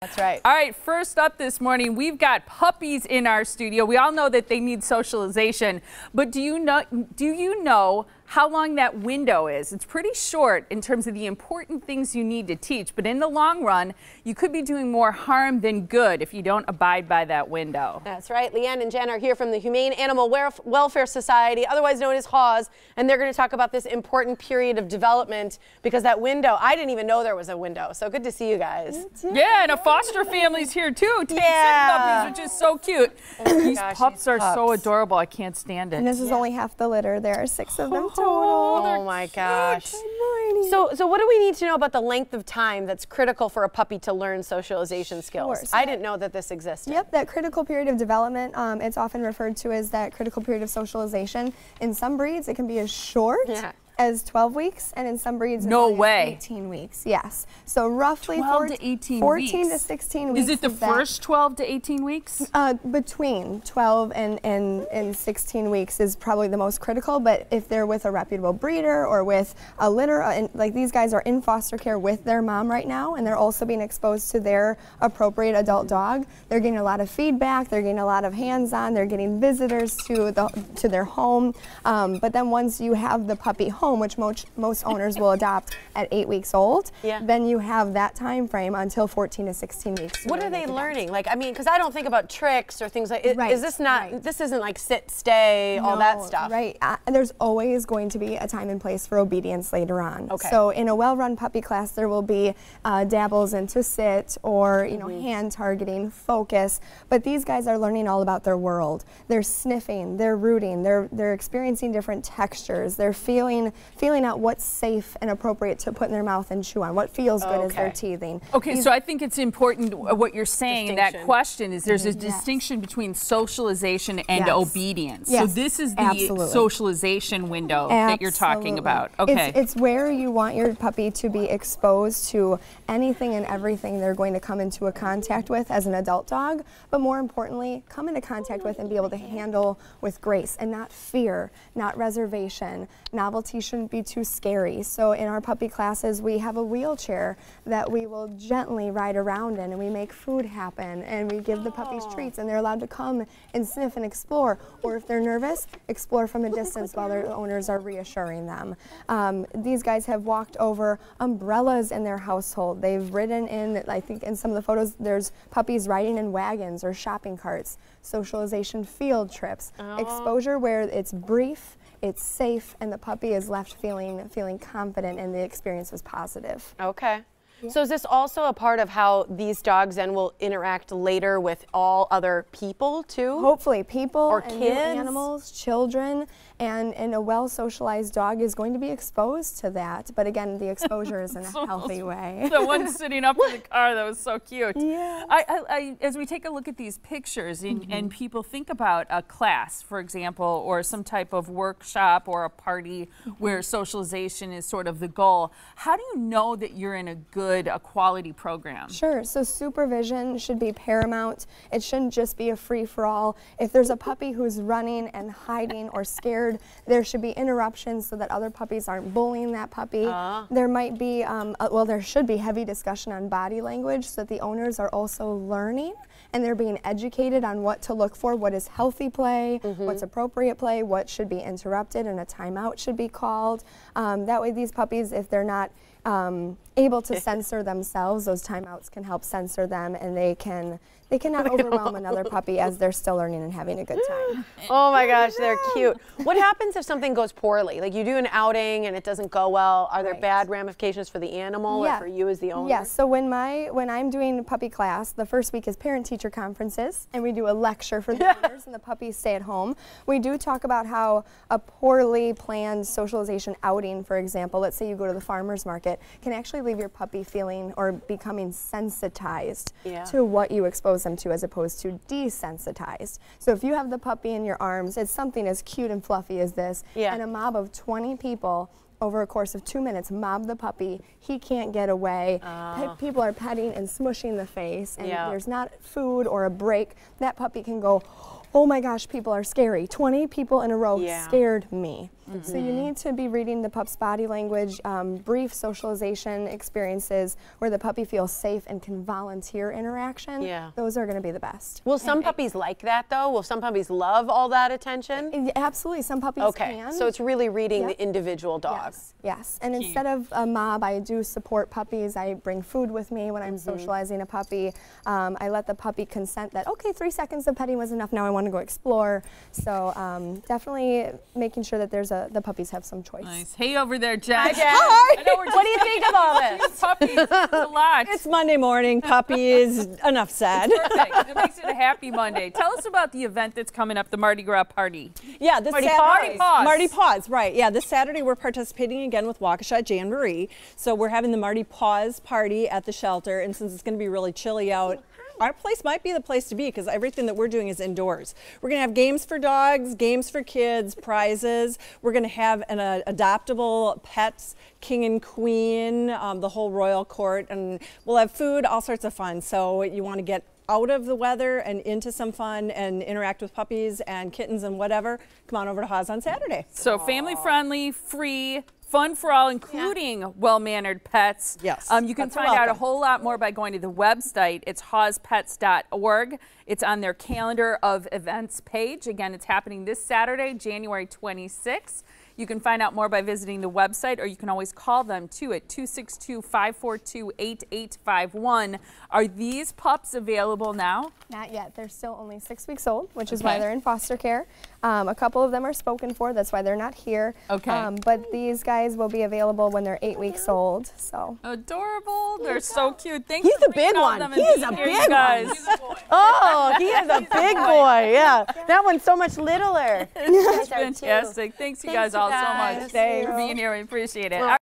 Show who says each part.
Speaker 1: That's right.
Speaker 2: All right, first up this morning, we've got puppies in our studio. We all know that they need socialization, but do you know how long that window is? It's pretty short in terms of the important things you need to teach, but in the long run, you could be doing more harm than good if you don't abide by that window.
Speaker 1: That's right. Leann and Jen are here from the Humane Animal Welfare Society, otherwise known as HAWS, and they're going to talk about this important period of development because that window, I didn't even know there was a window, so good to see you guys.
Speaker 2: Yeah, and a foster family's here too. Sick puppies, which is so cute. These pups are so adorable. I can't stand it.
Speaker 3: And this is only half the litter. There are 6 of them total.
Speaker 1: Oh my gosh. So what do we need to know about the length of time that's critical for a puppy to learn socialization skills?
Speaker 3: Sure.
Speaker 1: I didn't know that this existed.
Speaker 3: Yep, that critical period of development, it's often referred to as that critical period of socialization. In some breeds, it can be as short as 12 weeks, and in some breeds,
Speaker 2: no
Speaker 3: as
Speaker 2: way.
Speaker 3: 18 weeks. Yes. So roughly
Speaker 2: 12 to 18
Speaker 3: 14
Speaker 2: weeks.
Speaker 3: to 16 weeks.
Speaker 2: Is it the first 12 to 18 weeks?
Speaker 3: Between 12 and 16 weeks is probably the most critical, but if they're with a reputable breeder or with a litter, and like these guys are in foster care with their mom right now, and they're also being exposed to their appropriate adult dog, they're getting a lot of feedback, they're getting a lot of hands-on, they're getting visitors to their home, but then once you have the puppy home, which most owners will adopt at 8 weeks old, then you have that time frame until 14 to 16 weeks.
Speaker 1: What are they learning? Like, I mean, because I don't think about tricks or things like, is this not, this isn't like sit, stay, all that stuff.
Speaker 3: Right. There's always going to be a time and place for obedience later on. Okay. So in a well-run puppy class, there will be dabbles into sit or, you know, hand targeting, focus, but these guys are learning all about their world. They're sniffing, they're rooting, they're experiencing different textures, they're feeling out what's safe and appropriate to put in their mouth and chew on, what feels good as they're teething.
Speaker 2: Okay, so I think it's important what you're saying in that question is there's a distinction between socialization and obedience. So this is the socialization window that you're talking about. Okay.
Speaker 3: It's where you want your puppy to be exposed to anything and everything they're going to come into a contact with as an adult dog, but more importantly, come into contact with and be able to handle with grace and not fear, not reservation. Novelty shouldn't be too scary. So in our puppy classes, we have a wheelchair that we will gently ride around in, and we make food happen, and we give the puppies treats, and they're allowed to come and sniff and explore, or if they're nervous, explore from a distance while their owners are reassuring them. These guys have walked over umbrellas in their household. They've ridden in, I think in some of the photos, there's puppies riding in wagons or shopping carts. Socialization field trips. Exposure where it's brief, it's safe, and the puppy is left feeling confident and the experience was positive.
Speaker 1: Okay. So is this also a part of how these dogs then will interact later with all other people too?
Speaker 3: Hopefully, people or
Speaker 1: kids,
Speaker 3: animals, children, and a well-socialized dog is going to be exposed to that. But again, the exposure is in a healthy way.
Speaker 2: The one sitting up in the car, that was so cute.
Speaker 3: Yeah.
Speaker 2: As we take a look at these pictures and people think about a class, for example, or some type of workshop or a party where socialization is sort of the goal, how do you know that you're in a quality program?
Speaker 3: Sure. So supervision should be paramount. It shouldn't just be a free-for-all. If there's a puppy who's running and hiding or scared, there should be interruptions so that other puppies aren't bullying that puppy. There might be, well, there should be heavy discussion on body language so that the owners are also learning and they're being educated on what to look for, what is healthy play, what's appropriate play, what should be interrupted, and a timeout should be called. That way these puppies, if they're not able to censor themselves, those timeouts can help censor them, and they cannot overwhelm another puppy as they're still learning and having a good time.
Speaker 1: Oh my gosh, they're cute. What happens if something goes poorly? Like you do an outing and it doesn't go well. Are there bad ramifications for the animal or for you as the owner?
Speaker 3: Yes, so when I'm doing puppy class, the first week is parent-teacher conferences, and we do a lecture for the owners and the puppies stay at home. We do talk about how a poorly planned socialization outing, for example, let's say you go to the farmer's market, can actually leave your puppy feeling or becoming sensitized to what you expose them to as opposed to desensitized. So if you have the puppy in your arms, it's something as cute and fluffy as this, and a mob of 20 people over a course of 2 minutes mob the puppy, he can't get away, people are petting and smushing the face, and there's not food or a break, that puppy can go, oh my gosh, people are scary. 20 people in a row scared me. So you need to be reading the pup's body language, brief socialization experiences where the puppy feels safe and can volunteer interaction. Those are going to be the best.
Speaker 1: Will some puppies like that though? Will some puppies love all that attention?
Speaker 3: Absolutely, some puppies can.
Speaker 1: So it's really reading the individual dog.
Speaker 3: Yes, and instead of a mob, I do support puppies. I bring food with me when I'm socializing a puppy. I let the puppy consent that, okay, 3 seconds of petting was enough, now I want to go explore. So definitely making sure that the puppies have some choice.
Speaker 2: Nice. Hey over there, Jen.
Speaker 1: Hi, Jen.
Speaker 2: I know we're
Speaker 1: what do you think of all this?
Speaker 2: Puppies, it's a lot.
Speaker 4: It's Monday morning, puppies, enough said.
Speaker 2: Perfect. It makes it a happy Monday. Tell us about the event that's coming up, the Mardi Gras party.
Speaker 4: Yeah, this
Speaker 2: Mardi
Speaker 4: Saturday.
Speaker 2: Paws.
Speaker 4: Mardi Paws, right. Yeah, this Saturday we're participating again with Waukesha JanBoree. So we're having the Mardi Paws Party at the shelter, and since it's going to be really chilly out, our place might be the place to be because everything that we're doing is indoors. We're going to have games for dogs, games for kids, prizes. We're going to have an adoptable pets, king and queen, the whole royal court, and we'll have food, all sorts of fun. So you want to get out of the weather and into some fun and interact with puppies and kittens and whatever, come on over to HAWS on Saturday.
Speaker 2: So family friendly, free, fun for all, including well-mannered pets.
Speaker 4: Yes.
Speaker 2: You can find out a whole lot more by going to the website. It's hawspets.org. It's on their calendar of events page. Again, it's happening this Saturday, January 26th. You can find out more by visiting the website, or you can always call them too at 262-542-8851. Are these pups available now?
Speaker 3: Not yet. They're still only 6 weeks old, which is why they're in foster care. A couple of them are spoken for. That's why they're not here. But these guys will be available when they're 8 weeks old. So
Speaker 2: adorable. They're so cute. Thanks
Speaker 1: He's
Speaker 2: for
Speaker 1: a big one.
Speaker 2: He is
Speaker 1: a
Speaker 2: big one.
Speaker 1: Oh, he is a big boy. Yeah. That one's so much littler.
Speaker 2: Fantastic. Thanks you guys all so much
Speaker 3: Thanks.
Speaker 2: for being here. We appreciate it.